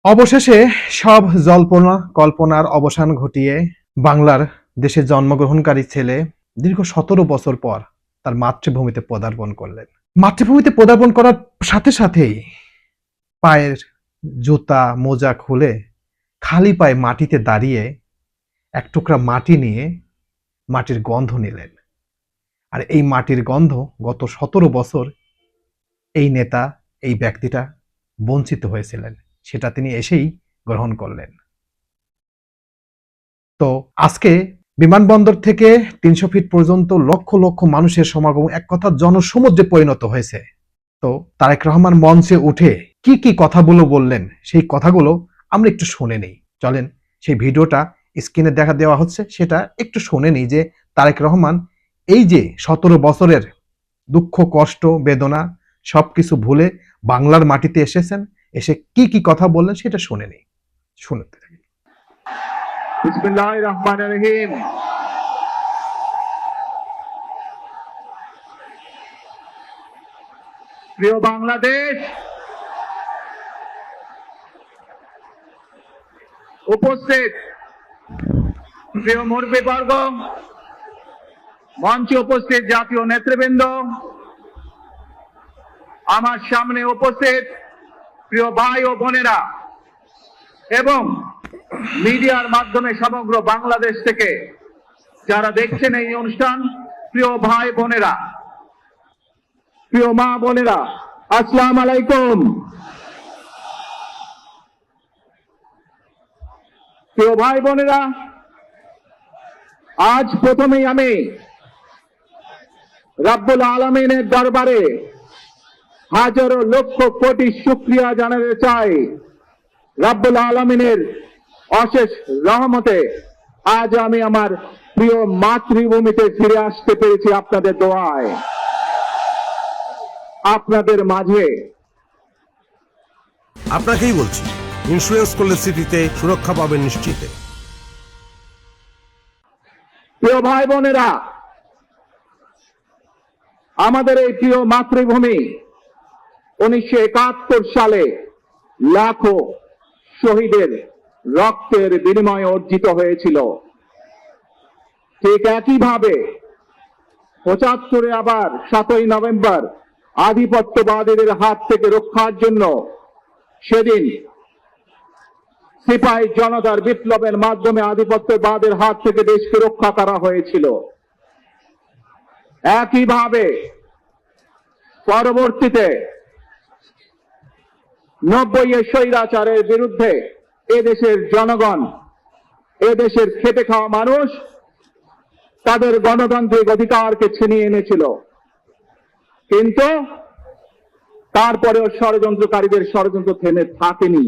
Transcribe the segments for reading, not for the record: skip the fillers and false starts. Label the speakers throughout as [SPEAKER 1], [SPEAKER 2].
[SPEAKER 1] অবশেষে সব জল্পনা কল্পনার অবসান ঘটিয়ে বাংলার দেশে জন্মগ্রহণকারী ছেলে দীর্ঘ ১৭ বছর পর তার মাতৃভূমিতে পদার্পণ করলেন। মাতৃভূমিতে পদার্পণ করার সাথে সাথেই পায়ের জুতা মোজা খুলে খালি পায়ে মাটিতে দাঁড়িয়ে এক টুকরা মাটি নিয়ে মাটির গন্ধ নিলেন। আর এই মাটির গন্ধ গত ১৭ বছর এই নেতা, এই ব্যক্তিটা বঞ্চিত হয়েছিলেন, সেটা তিনি এসেই গ্রহণ করলেন। তো আজকে বিমানবন্দর থেকে ৩০০ ফিট পর্যন্ত লক্ষ লক্ষ মানুষের সমাগম এক কথা জনসমুদ্রে পরিণত হয়েছে। তো তারেক রহমান মঞ্চে উঠে কি কি কথাগুলো বললেন, সেই কথাগুলো আমরা একটু শুনে নেই। চলেন সেই ভিডিওটা স্ক্রিনে দেখা দেওয়া হচ্ছে, সেটা একটু শুনে নেই যে তারেক রহমান এই যে ১৭ বছরের দুঃখ কষ্ট বেদনা সবকিছু ভুলে বাংলার মাটিতে এসেছেন, এসে কি কি কথা বললেন সেটা শুনে নেই। শুনতে থাকি।
[SPEAKER 2] বিসমিল্লাহির রহমানির রহিম। প্রিয় বাংলাদেশ, উপস্থিত প্রিয় মুরব্বীবর্গ, মঞ্চে উপস্থিত জাতীয় নেতৃবৃন্দ, আমার সামনে উপস্থিত প্রিয় ভাই ও বোনেরা এবং মিডিয়ার মাধ্যমে সমগ্র বাংলাদেশ থেকে যারা দেখছেন এই অনুষ্ঠান, প্রিয় ভাই বোনেরা, প্রিয় মা বোনেরা, আসসালামু আলাইকুম। প্রিয় ভাই বোনেরা, আজ প্রথমেই আমি রাব্বুল আলামিনের দরবারে হাজারো লক্ষ কোটি শুকরিয়া জানাতে চাই। রাব্বুল আলামিনের অশেষ রহমতে আজ আমি আমার প্রিয় মাতৃভূমিতে ফিরে আসতে পেরেছি আপনাদের দোয়ায়। আপনাদের মাঝে
[SPEAKER 3] আপনাকেই বলছি, ইন্স্যুরেন্স করলে সিটিতে সুরক্ষা পাবেন নিশ্চিতে।
[SPEAKER 2] প্রিয় ভাই বোনেরা, আমাদের এই প্রিয় মাতৃভূমি ১৯৭১ সালে লাখো শহীদের রক্তের বিনিময়ে অর্জিত হয়েছিল। ঠিক একইভাবে ৭৫ আবার ৭ই নভেম্বর আধিপত্যবাদীদের হাত থেকে রক্ষার জন্য সেদিন সিপাহী জনতার বিপ্লবের মাধ্যমে আধিপত্যবাদের হাত থেকে দেশকে রক্ষা করা হয়েছিল। একইভাবে পরবর্তীতে ৯০-এর স্বৈরাচারের বিরুদ্ধে এদেশের জনগণ, এদেশের খেটে খাওয়া মানুষ তাদের গণতান্ত্রিক অধিকারকে ছিনিয়ে এনেছিল। কিন্তু তারপরেও ষড়যন্ত্রকারীদের ষড়যন্ত্র থেমে থাকেনি।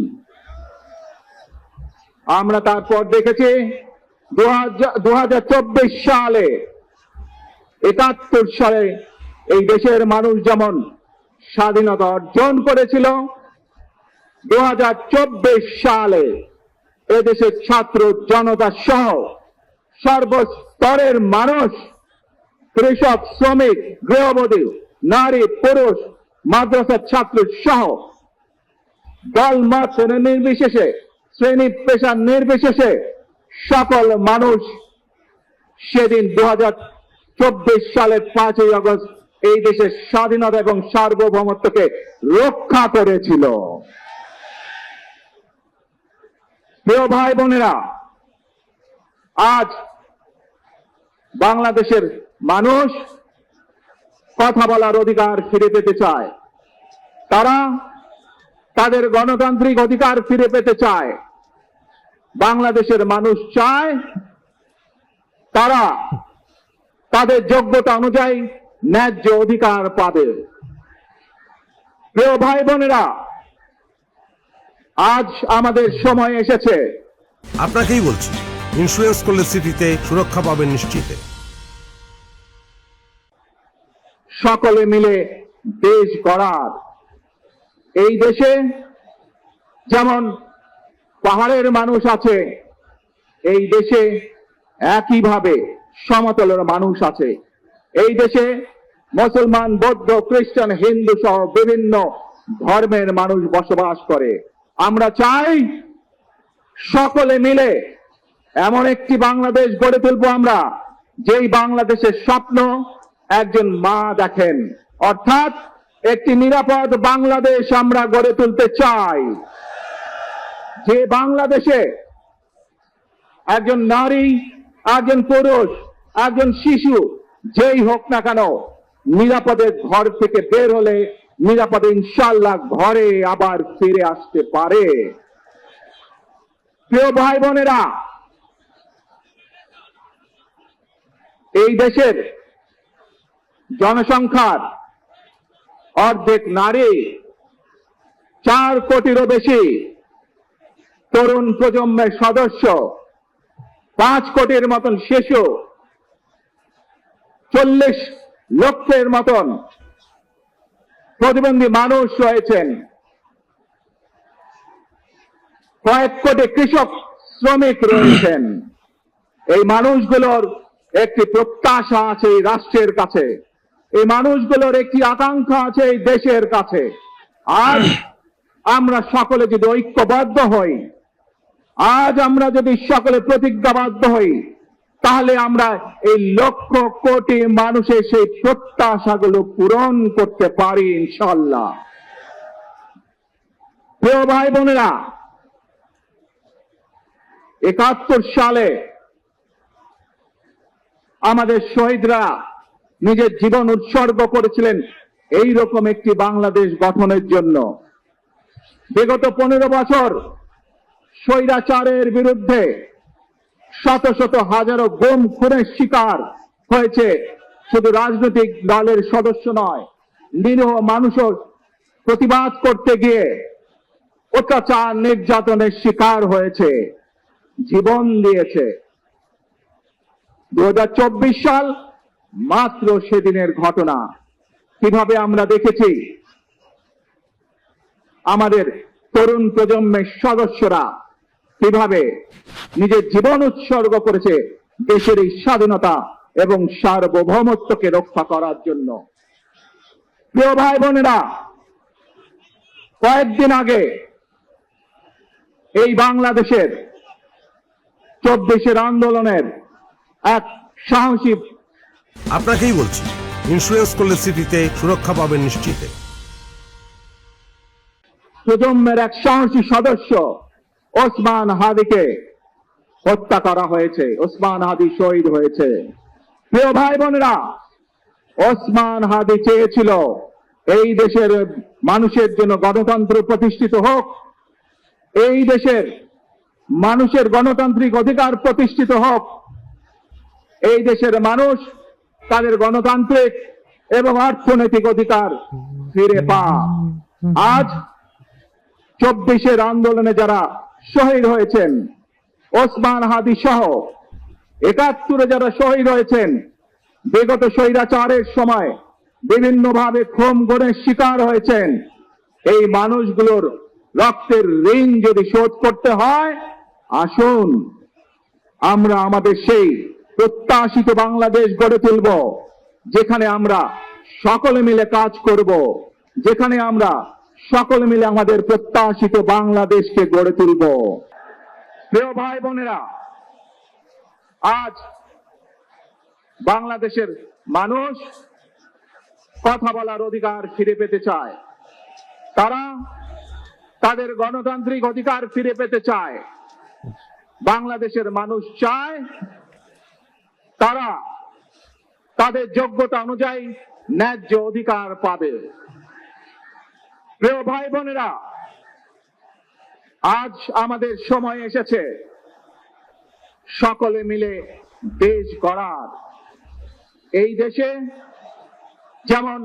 [SPEAKER 2] আমরা তারপর দেখেছি ২০২৪ সালে, ৭১ সালে এই দেশের মানুষ যেমন স্বাধীনতা অর্জন করেছিল, ২০২৪ সালে এদেশের ছাত্র জনতা সহ সর্বস্তরের মানুষ, কৃষক, শ্রমিক, গৃহবধূ, নারী, পুরুষ, মাদ্রাসার ছাত্র সহ দল মত নির্বিশেষে, শ্রেণী পেশা নির্বিশেষে সকল মানুষ সেদিন ২০২৪ সালের ৫ই আগস্ট এই দেশের স্বাধীনতা এবং সার্বভৌমত্বকে রক্ষা করেছিল। প্রিয় ভাই বোনেরা, আজ বাংলাদেশের মানুষ কথা বলার অধিকার ফিরে পেতে চায়। তারা তাদের গণতান্ত্রিক অধিকার ফিরে পেতে চায়। বাংলাদেশের মানুষ চায় তারা তাদের যোগ্যতা অনুযায়ী ন্যায্য অধিকার পাবে। প্রিয় ভাই বোনেরা, আজ আমাদের সময় এসেছে।
[SPEAKER 3] আপনাকেই বলছি, ইন্স্যুরেন্স করলে সিটিতে সুরক্ষা পাবেন নিশ্চিতে।
[SPEAKER 2] সকলে মিলে দেশ গড়ার। এই দেশে যেমন পাহাড়ের মানুষ আছে, এই দেশে একইভাবে সমতলের মানুষ আছে। এই দেশে মুসলমান, বৌদ্ধ, খ্রিস্টান, হিন্দু সহ বিভিন্ন ধর্মের মানুষ বসবাস করে। আমরা চাই সকলে মিলে এমন একটি বাংলাদেশ গড়ে তুলবো আমরা, যেই বাংলাদেশের স্বপ্ন একজন মা দেখেন। অর্থাৎ একটি নিরাপদ বাংলাদেশ আমরা গড়ে তুলতে চাই, যে বাংলাদেশে একজন নারী, একজন পুরুষ, একজন শিশু যেই হোক না কেন নিরাপদে ঘর থেকে বের হলে নিরাপদে ইনশাআল্লাহ ঘরে আবার ফিরে আসতে পারে। প্রিয় ভাই বোনেরা, এই দেশের জনসংখ্যার অর্ধেক নারী, 4 কোটিরও বেশি তরুণ প্রজন্মের সদস্য, 5 কোটির মতন শিশু, 40 লক্ষের মতন প্রতিবন্ধী মানুষ রয়েছেন, কয়েক কোটি কৃষক শ্রমিক রয়েছেন। এই মানুষগুলোর একটি প্রত্যাশা আছে এই রাষ্ট্রের কাছে, এই মানুষগুলোর একটি আকাঙ্ক্ষা আছে এই দেশের কাছে। আজ আমরা সকলে যদি ঐক্যবদ্ধ হই, আজ আমরা যদি সকলে প্রতিজ্ঞাবদ্ধ হই, তাহলে আমরা এই লক্ষ কোটি মানুষের সেই প্রত্যাশাগুলো পূরণ করতে পারি ইনশাআল্লাহ। প্রিয় ভাই বোনেরা, 71 সালে আমাদের শহীদরা নিজের জীবন উৎসর্গ করেছিলেন এই রকম একটি বাংলাদেশ গঠনের জন্য। বিগত 15 বছর স্বৈরাচারের বিরুদ্ধে শত শত হাজারো গুম খুনের শিকার হয়েছে শুধু রাজনৈতিক দলের সদস্য নয়, নিরীহ মানুষও প্রতিবাদ করতে গিয়ে অত্যাচার নির্যাতনের শিকার হয়েছে, জীবন দিয়েছে। 2024 সাল মাত্র সেদিনের ঘটনা। কিভাবে আমরা দেখেছি আমাদের তরুণ প্রজন্মের সদস্যরা কিভাবে নিজের জীবন উৎসর্গ করেছে দেশের এই স্বাধীনতা এবং সার্বভৌমত্বকে রক্ষা করার জন্য। প্রিয় ভাই বোনেরা, কয়েকদিন আগে এই বাংলাদেশের 24 আন্দোলনের এক সাহসী,
[SPEAKER 3] আপনাকেই বলছি, ইন্স্যুরেন্স করলে সিটিতে সুরক্ষা পাবেন নিশ্চিতে।
[SPEAKER 2] প্রজন্মের এক সাহসী সদস্য ওসমান হাদিকে হত্যা করা হয়েছে, ওসমান হাদি শহীদ হয়েছে। প্রিয় ভাই বোনেরা, ওসমান হাদি চেয়েছিল এই দেশের মানুষের জন্য গণতন্ত্র প্রতিষ্ঠিত হোক, এই দেশের মানুষের গণতান্ত্রিক অধিকার প্রতিষ্ঠিত হোক, এই দেশের মানুষ তাদের গণতান্ত্রিক এবং অর্থনৈতিক অধিকার ফিরে পায়। আজ 24 আন্দোলনে যারা শহীদ হয়েছেন, ওসমান হাদি সহ 71 যারা শহীদ হয়েছেন, বিগত স্বৈরাচারের সময় বিভিন্নভাবে খুন গুমের শিকার হয়েছেন, এই মানুষগুলোর রক্তের ঋণ যদি শোধ করতে হয়, আসুন আমরা আমাদের সেই প্রত্যাশিত বাংলাদেশ গড়ে তুলব, যেখানে আমরা সকলে মিলে কাজ করব, যেখানে আমরা সকলে মিলে আমাদের প্রত্যাশিত বাংলাদেশকে গড়ে তুলব। প্রিয় ভাই বোনেরা, আজ বাংলাদেশের মানুষ কথা বলার অধিকার ফিরে পেতে চায়, তারা তাদের গণতান্ত্রিক অধিকার ফিরে পেতে চায়। বাংলাদেশের মানুষ চায় তারা তাদের যোগ্যতা অনুযায়ী ন্যায্য অধিকার পাবে। প্রিয় ভাই বোনেরা, আজ আমাদের সময় এসেছে সকলে মিলে দেশ গড়ার। এই দেশে যেমন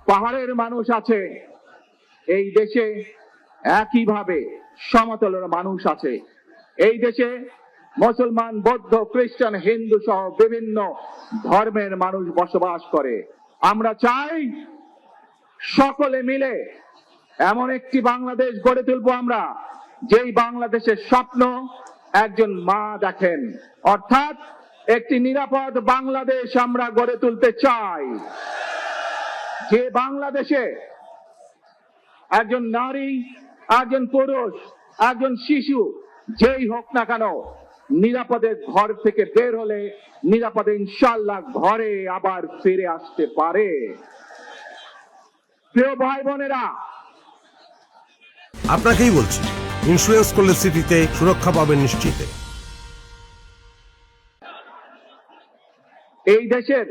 [SPEAKER 2] পাহাড়ের মানুষ আছে, এই দেশে একইভাবে সমতলের মানুষ আছে। এই দেশে মুসলমান, বৌদ্ধ, খ্রিস্টান, হিন্দু সহ বিভিন্ন ধর্মের মানুষ বসবাস করে। আমরা চাই সকলে মিলে এমন একটি বাংলাদেশ গড়ে তুলবো আমরা, যেই বাংলাদেশের স্বপ্ন একজন মা দেখেন। অর্থাৎ একটি নিরাপদ বাংলাদেশ আমরা গড়ে তুলতে চাই, যে বাংলাদেশে একজন নারী, একজন পুরুষ, একজন শিশু, যেই হোক না কেন, নিরাপদে ঘর থেকে বের হলে নিরাপদে ইনশাআল্লাহ ঘরে আবার ফিরে আসতে পারে। প্রিয় ভাই বোনেরা,
[SPEAKER 3] আপনাকেই বলছি, ইন্স্যুরেন্স করলে সিটিতে সুরক্ষা পাবেন নিশ্চিতে।
[SPEAKER 2] এই দেশের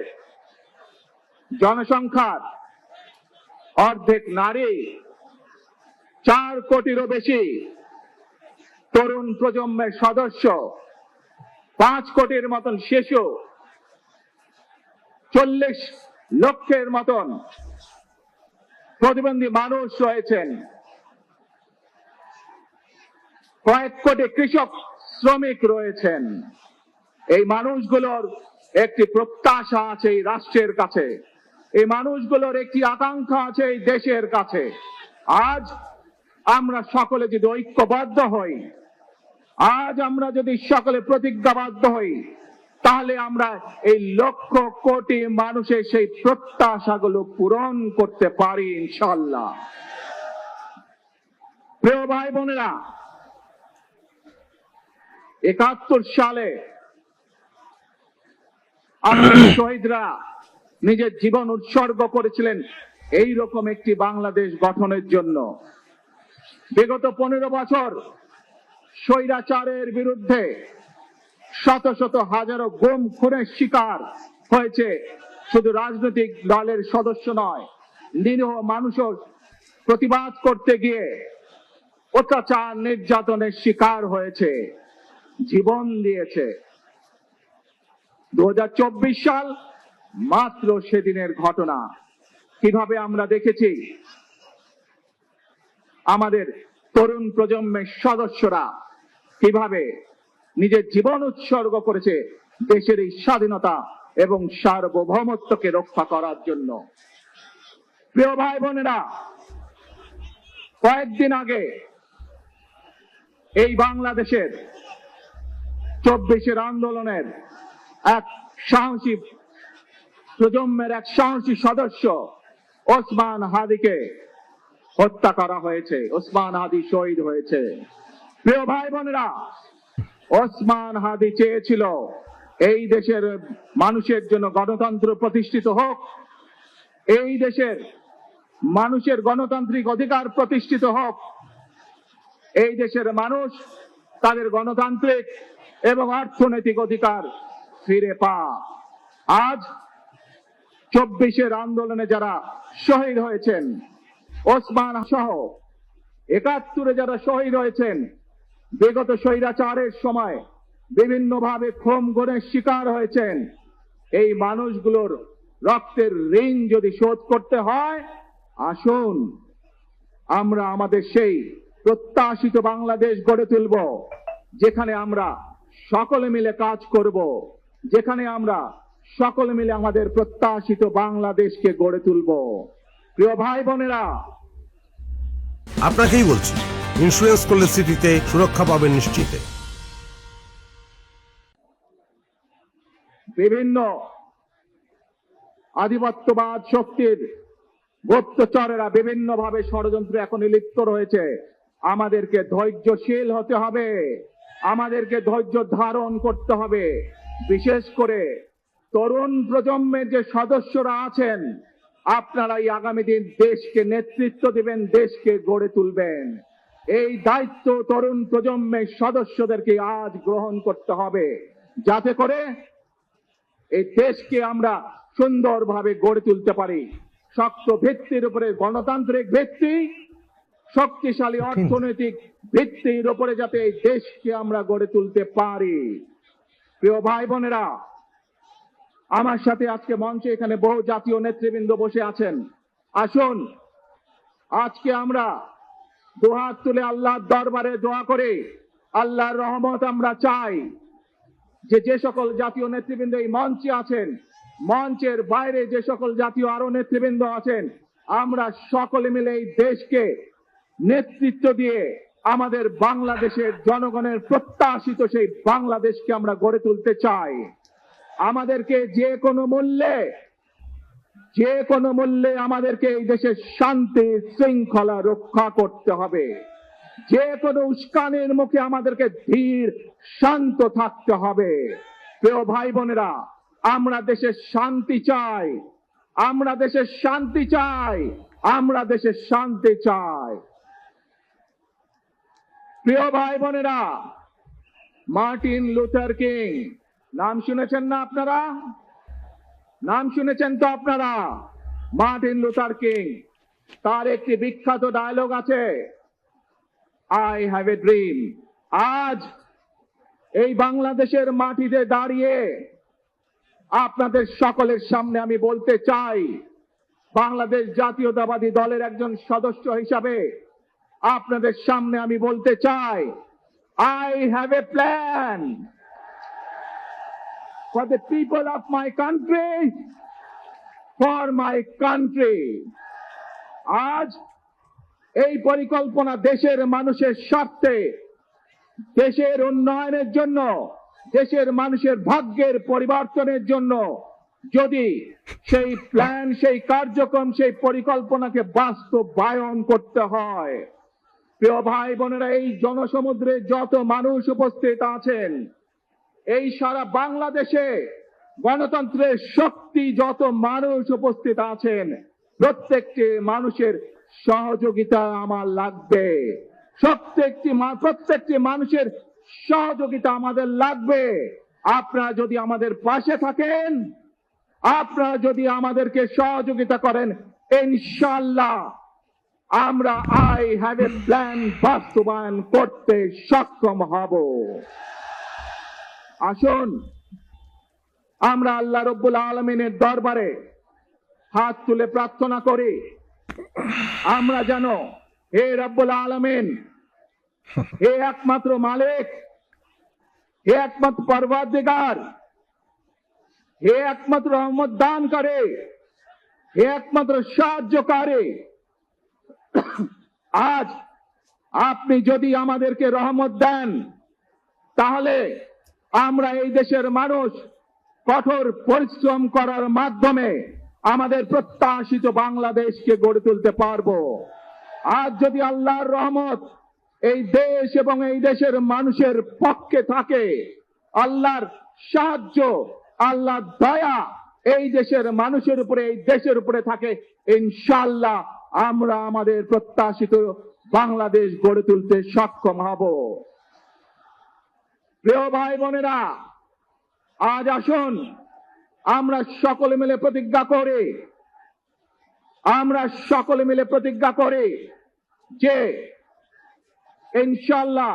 [SPEAKER 2] জনসংখ্যার অর্ধেক নারী, 4 কোটিরও বেশি তরুণ প্রজন্মের সদস্য, 5 কোটির মতন শিশু, 40 লক্ষের মতন প্রতিবন্ধী মানুষ রয়েছেন, কয়েক কোটি কৃষক শ্রমিক রয়েছেন। এই মানুষগুলোর একটি প্রত্যাশা আছে এই রাষ্ট্রের কাছে, এই মানুষগুলোর একটি আকাঙ্ক্ষা আছে এই দেশের কাছে। আজ আমরা সকলে যদি ঐক্যবদ্ধ হই, আজ আমরা যদি সকলে প্রতিজ্ঞাবদ্ধ হই, তাহলে আমরা এই লক্ষ কোটি মানুষের সেই প্রত্যাশাগুলো পূরণ করতে পারি ইনশাআল্লাহ। প্রিয় ভাই বোনেরা, 71 সালে আমাদের শহীদরা নিজের জীবন উৎসর্গ করেছিলেন এই রকম একটি বাংলাদেশ গঠনের জন্য। বিগত 15 বছর স্বৈরাচারের বিরুদ্ধে শত শত হাজারো গুম খুনের শিকার হয়েছে শুধু রাজনৈতিক দলের সদস্য নয়, নিরীহ মানুষও প্রতিবাদ করতে গিয়ে অত্যাচার নির্যাতনের শিকার হয়েছে, জীবন দিয়েছে। 2024 সাল মাত্র সেদিনের ঘটনা। কিভাবে আমরা দেখেছি আমাদের তরুণ প্রজন্মের সদস্যরা কিভাবে নিজের জীবন উৎসর্গ করেছে দেশের এই স্বাধীনতা এবং সার্বভৌমত্বকে রক্ষা করার জন্য। প্রিয় ভাই বোনেরা, কয়েকদিন আগে এই বাংলাদেশের 24 আন্দোলনের এক সাহসী প্রজন্মের এক সাহসী সদস্য ওসমান হাদিকে হত্যা করা হয়েছে। ওসমান হাদি শহীদ হয়েছে। প্রিয় ভাই বোনেরা, ওসমান হাদি চেয়েছিল এই দেশের মানুষের জন্য গণতন্ত্র প্রতিষ্ঠিত হোক, এই দেশের মানুষের গণতান্ত্রিক অধিকার প্রতিষ্ঠিত হোক, এই দেশের মানুষ তাদের গণতান্ত্রিক এবং অর্থনৈতিক অধিকার ফিরে পায়। আজ 24 আন্দোলনে যারা শহীদ হয়েছেন, ওসমান সহ 71 যারা শহীদ হয়েছেন, বিগত স্বৈরাচারের সময় বিভিন্নভাবে খুন গুমের শিকার হয়েছেন, এই মানুষগুলোর রক্তের ঋণ যদি শোধ করতে হয়, আসুন আমরা আমাদের সেই প্রত্যাশিত বাংলাদেশ গড়ে তুলব, যেখানে আমরা সকলে মিলে কাজ করব, যেখানে আমরা সকলে মিলে আমাদের প্রত্যাশিত বাংলাদেশকে গড়ে তুলব। প্রিয় ভাই বোনেরা,
[SPEAKER 3] আপনাকেই বলছি, ইন্স্যুরেন্স করলে সিটিতে সুরক্ষা পাবেন নিশ্চিতে।
[SPEAKER 2] বিভিন্ন আধিপত্যবাদ শক্তির গুপ্তচরেরা বিভিন্নভাবে ষড়যন্ত্রে এখন লিপ্ত রয়েছে। আমাদেরকে ধৈর্যশীল হতে হবে, আমাদেরকে ধৈর্য ধারণ করতে হবে। বিশেষ করে তরুণ প্রজন্মের যে সদস্যরা আছেন, আপনারাই আগামী দিন দেশকে নেতৃত্ব দিবেন, দেশকে গড়ে তুলবেন। এই দায়িত্ব তরুণ প্রজন্মের সদস্যদেরকে আজ গ্রহণ করতে হবে, যাতে করে এই দেশকে আমরা সুন্দরভাবে গড়ে তুলতে পারি। শক্ত ভিত্তির উপরে গণতান্ত্রিক ভিত্তি, শক্তিশালী অর্থনৈতিক ভিত্তির উপরে যাতে এই দেশকে আমরা গড়ে তুলতে পারি। প্রিয় ভাই বোনেরা, আমার সাথে আজকে মঞ্চে এখানে বহু জাতীয় নেতৃবৃন্দ বসে আছেন। আসুন আজকে আমরা দুহাত তুলে আল্লাহর দরবারে দোয়া করে আল্লাহর রহমত আমরা চাই। যে সকল জাতীয় নেতৃবৃন্দ এই মঞ্চে আছেন, মঞ্চের বাইরে যে সকল জাতীয় আরো নেতৃবৃন্দ আছেন, আমরা সকলে মিলে এই দেশকে নেতৃত্ব দিয়ে আমাদের বাংলাদেশের জনগণের প্রত্যাশিত সেই বাংলাদেশকে আমরা গড়ে তুলতে চাই। আমাদেরকে যে কোনো মূল্যে আমাদেরকে এই দেশের শান্তি শৃঙ্খলা রক্ষা করতে হবে। যে কোনো উস্কানির মুখে আমাদেরকে ধীর শান্ত থাকতে হবে। প্রিয় ভাই বোনেরা, আমরা দেশে শান্তি চাই, আমরা দেশে শান্তি চাই, আমরা দেশে শান্তি চাই। প্রিয় ভাই বোনেরা, মার্টিন লুথার কিং নাম শুনেছেন না আপনারা? নাম শুনেছেন তো আপনারা? মার্টিন লুথার কিং, তার একটি বিখ্যাত ডায়লগ আছে, আই হ্যাভ এ ড্রিম। আজ এই বাংলাদেশের মাটিতে দাঁড়িয়ে আপনাদের সকলের সামনে আমি বলতে চাই, বাংলাদেশ জাতীয়তাবাদী দলের একজন সদস্য হিসাবে আপনাদের সামনে আমি বলতে চাই, I have a plan for the people of my country, for my country. আজ এই পরিকল্পনা দেশের মানুষের স্বার্থে, দেশের উন্নয়নের জন্য, দেশের মানুষের ভাগ্যের পরিবর্তনের জন্য যদি সেই প্ল্যান, সেই কার্যক্রম, সেই পরিকল্পনাকে বাস্তবায়ন করতে হয়, প্রিয় ভাই বোনেরা, এই জনসমুদ্রে যত মানুষ উপস্থিত আছেন, এই সারা বাংলাদেশে গণতন্ত্রের শক্তি যত মানুষ উপস্থিত আছেন, প্রত্যেকটি মানুষের সহযোগিতা আমার লাগবে। প্রত্যেকটি মানুষের সহযোগিতা আমাদের লাগবে। আপনারা যদি আমাদের পাশে থাকেন, আপনারা যদি আমাদেরকে সহযোগিতা করেন, ইনশাআল্লাহ আমরা আই হ্যাভ এ প্ল্যান বাস্তবায়ন করতে সক্ষম হব। আসুন আমরা আল্লাহ রব্বুল আলামিনের দরবারে হাত তুলে প্রার্থনা করি, আমরা যেন হে রব্বুল আলামিন, হে একমাত্র মালিক, হে একমাত্র পরওয়ারদিগার, হে একমাত্র রহমত দান করে, হে একমাত্র সাহায্যকারী, আজ আপনি যদি আমাদেরকে রহমত দেন, তাহলে আমরা এই দেশের মানুষ কঠোর পরিশ্রম করার মাধ্যমে আমাদের প্রত্যাশিত বাংলাদেশকে গড়ে তুলতে পারবো। আজ যদি আল্লাহর রহমত এই দেশ এবং এই দেশের মানুষের পক্ষে থাকে, আল্লাহর সাহায্য, আল্লাহর দয়া এই দেশের মানুষের উপরে, এই দেশের উপরে থাকে, ইনশাআল্লাহ আমরা আমাদের প্রত্যাশিত বাংলাদেশ গড়ে তুলতে সক্ষম হব। প্রিয় ভাই বোনেরা, আজ আসুন আমরা সকলে মিলে প্রতিজ্ঞা করি, আমরা সকলে মিলে প্রতিজ্ঞা করি যে ইনশাআল্লাহ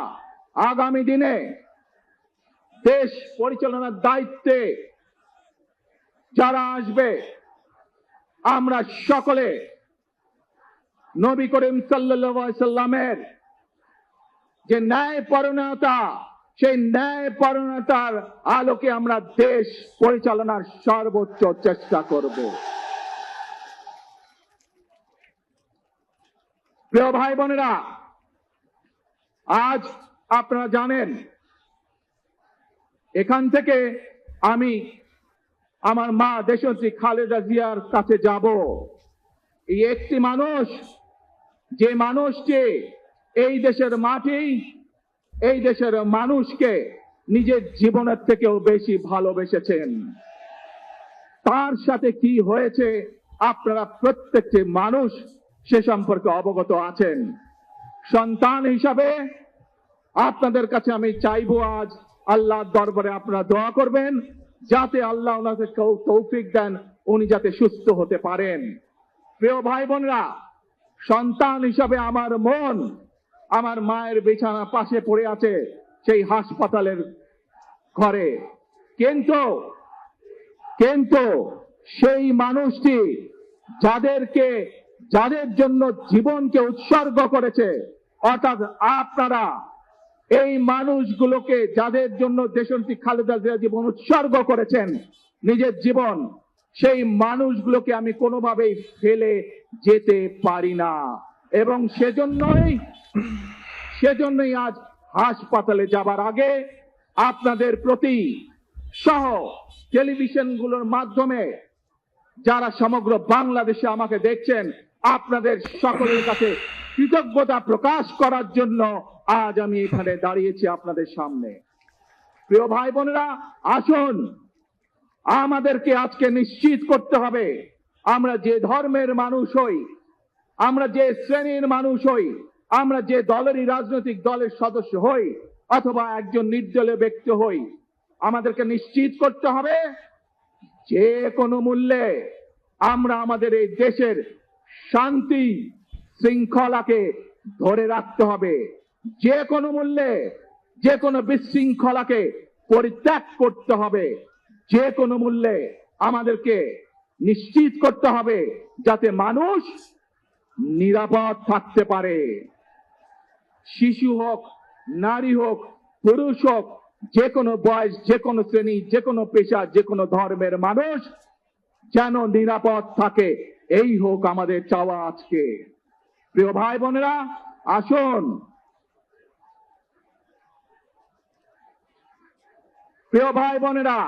[SPEAKER 2] আগামী দিনে দেশ পরিচালনার দায়িত্বে যারা আসবে, আমরা সকলে নবী করিম সাল্লাল্লাহু আলাইহি সাল্লামের যে ন্যায়পরায়ণতা, সেই ন্যায়পরায়ণতার আলোকে আমরা দেশ পরিচালনার সর্বোচ্চ চেষ্টা করব। প্রিয় ভাই বোনেরা, আজ আপনারা জানেন এখান থেকে আমি আমার মা দেশনেত্রী খালেদা জিয়ার কাছে যাব। এই একটি মানুষ, যে মানুষটি এই দেশের মাটি, এই দেশের মানুষকে নিজের জীবনের থেকেও বেশি ভালোবেসেছেন। তার সাথে কি হয়েছে আপনারা প্রত্যেকটি মানুষ সে সম্পর্কে অবগত আছেন। সন্তান হিসাবে আপনাদের কাছে আমি চাইবো, আজ আল্লাহর দরবারে আপনারা দোয়া করবেন যাতে আল্লাহ ওনাকে তৌফিক দেন, উনি যাতে সুস্থ হতে পারেন। প্রিয় ভাই বোনরা, সন্তান হিসাবে আমার মন আমার মায়ের বিছানা পাশে পড়ে আছে সেই হাসপাতালের ঘরে, কিন্তু সেই মানুষটি যাদের জন্য জীবনকে উৎসর্গ করেছে, অর্থাৎ আপনারা এই মানুষগুলোকে, যাদের জন্য দেশনেত্রী খালেদা জিয়া জীবন উৎসর্গ করেছেন, নিজের জীবন, সেই মানুষগুলোকে আমি কোনোভাবেই ফেলে যেতে পারি না। এবং সেজন্যই আজ হাসপাতালে যাবার আগে আপনাদের প্রতি সহ টেলিভিশনগুলোর মাধ্যমে যারা সমগ্র বাংলাদেশে আমাকে দেখছেন, আপনাদের সকলের কাছে কৃতজ্ঞতা প্রকাশ করার জন্য আজ আমি এখানে দাঁড়িয়েছি আপনাদের সামনে। প্রিয় ভাই বোনেরা, আসুন আমাদেরকে আজকে নিশ্চিত করতে হবে আমরা যে ধর্মের মানুষ হই, আমরা যে শ্রেণীর মানুষ হই, আমরা যে দলেরই রাজনৈতিক দলের সদস্য হই অথবা একজন নির্দলীয় ব্যক্তি হই, আমাদেরকে নিশ্চিত করতে হবে যে কোনো মূল্যে আমরা আমাদের এই দেশের শান্তি শৃঙ্খলাকে ধরে রাখতে হবে। যে কোনো মূল্যে যে কোনো বিশৃঙ্খলাকে পরিত্যাগ করতে হবে। যে কোনো মূল্যে আমাদেরকে নিশ্চিত করতে হবে যাতে মানুষ নিরাপদ থাকতে পারে। শিশু হোক, নারী হোক, পুরুষ হোক, যে কোনো বয়স, যে কোনো শ্রেণী, যে কোনো পেশা, যে কোনো ধর্মের মানুষ যেন নিরাপদ থাকে, এই হোক আমাদের চাওয়া আজকে। প্রিয় ভাই বোনেরা, আসুন প্রিয় ভাই বোনেরা,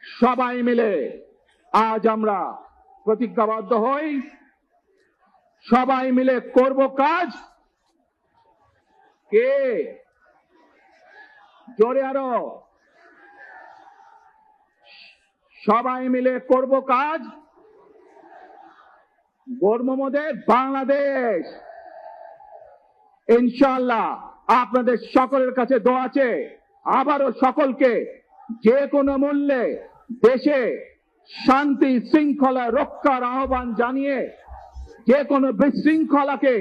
[SPEAKER 2] সবাই মিলে আজ আমরা প্রতিজ্ঞাবদ্ধ হই, সবাই মিলে করব কাজ। কে জোরে আরো, সবাই মিলে করব কাজ, গর্ব মোদের বাংলাদেশ। ইনশাআল্লাহ আপনাদের সকলের কাছে দোয়া আছে, আবারও সকলকে যে কোনো মূল্যে দেশে শান্তি শৃঙ্খলা রক্ষার আহ্বান জানিয়ে যে কোনো বিশৃঙ্খলাকে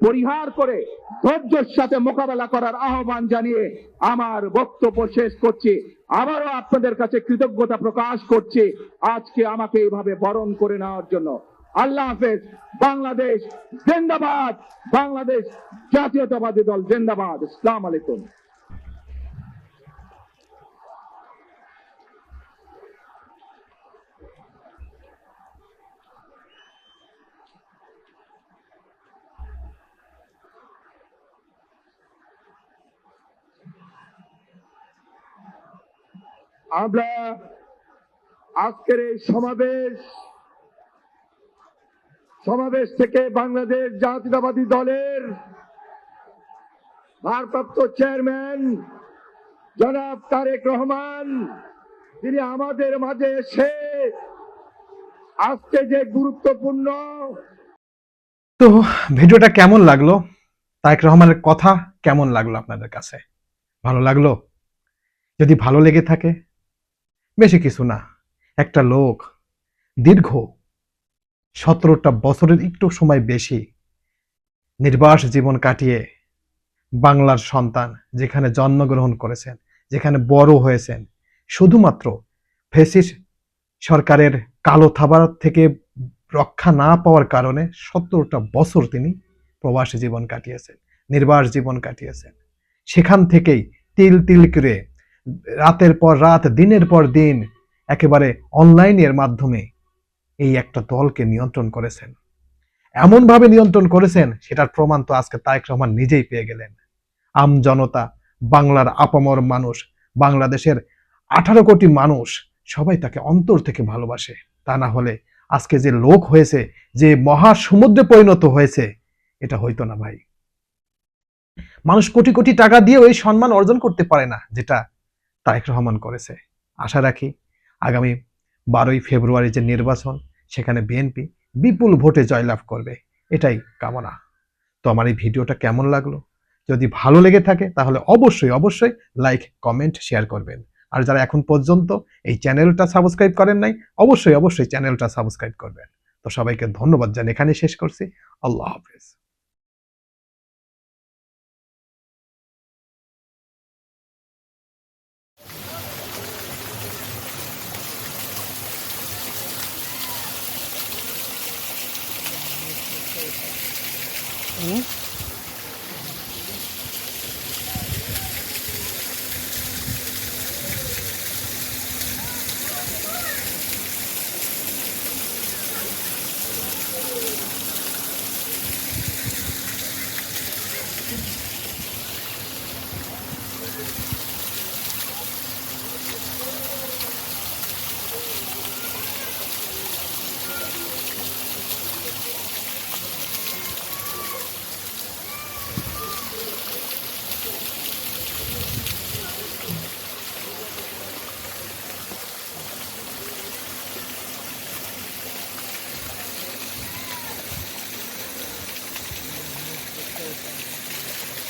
[SPEAKER 2] পরিহার করে ধৈর্যের সাথে মোকাবেলা করার আহ্বান জানিয়ে আমার বক্তব্য শেষ করছি। আবারও আপনাদের কাছে কৃতজ্ঞতা প্রকাশ করছি আজকে আমাকে এইভাবে বরণ করে নেওয়ার জন্য। আল্লাহ হাফেজ। বাংলাদেশ জিন্দাবাদ, বাংলাদেশ জাতীয়তাবাদী দল জিন্দাবাদ। আসসালামু আলাইকুম। আমরা আজকের এই সমাবেশ থেকে বাংলাদেশ জাতীয়তাবাদী দলের ভারপ্রাপ্ত চেয়ারম্যান জনাব তারেক রহমান, তিনি আমাদের মাঝে এসে আজকে যে গুরুত্বপূর্ণ।
[SPEAKER 1] তো ভিডিওটা কেমন লাগলো, তারেক রহমানের কথা কেমন লাগলো আপনাদের কাছে? ভালো লাগলো? যদি ভালো লেগে থাকে, বেশি কিছু না, একটা লোক দীর্ঘ 17টা বছরের একটু সময় বেশি নির্বাস জীবন কাটিয়ে বাংলার সন্তান, যেখানে জন্মগ্রহণ করেছেন, যেখানে বড় হয়েছেন, শুধুমাত্র ফ্যাসিস্ট সরকারের কালো থাবার থেকে রক্ষা না পাওয়ার কারণে 17টা বছর তিনি প্রবাসী জীবন কাটিয়েছেন, নির্বাস জীবন কাটিয়েছেন। সেখান থেকেই তিল তিল করে রাতের পর রাত, দিনের পর দিন একেবারে অনলাইনের মাধ্যমে এই একটা দলকে নিয়ন্ত্রণ করেছেন। এমনভাবে নিয়ন্ত্রণ করেছেন, সেটার প্রমাণ তো আজকে তারেক রহমান নিজেই পেয়ে গেলেন। আম জনতা, বাংলার আপামর মানুষ, বাংলাদেশের 18 কোটি মানুষ সবাই তাকে অন্তর থেকে ভালোবাসে। তা না হলে আজকে যে লোক হয়েছে, যে মহাসমুদ্রে পরিণত হয়েছে, এটা হইতো না ভাই। মানুষ কোটি কোটি টাকা দিয়ে ওই সম্মান অর্জন করতে পারে না যেটা তারেক রহমান করেছে। আশা রাখি আগামী 12ই ফেব্রুয়ারি যে নির্বাচন, সেখানে বিএনপি বিপুল ভোটে জয়লাভ করবে, এটাই কামনা। তো আমার এই ভিডিওটা কেমন লাগলো? যদি ভালো লেগে থাকে তাহলে অবশ্যই অবশ্যই লাইক, কমেন্ট, শেয়ার করবেন। আর যারা এখন পর্যন্ত এই চ্যানেলটা সাবস্ক্রাইব করেন নাই, অবশ্যই অবশ্যই চ্যানেলটা সাবস্ক্রাইব করবেন। তো সবাইকে ধন্যবাদ জানিয়ে এখানেই শেষ করছি। আল্লাহ হাফেজ।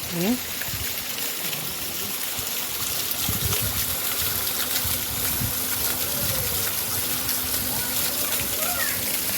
[SPEAKER 4] হুম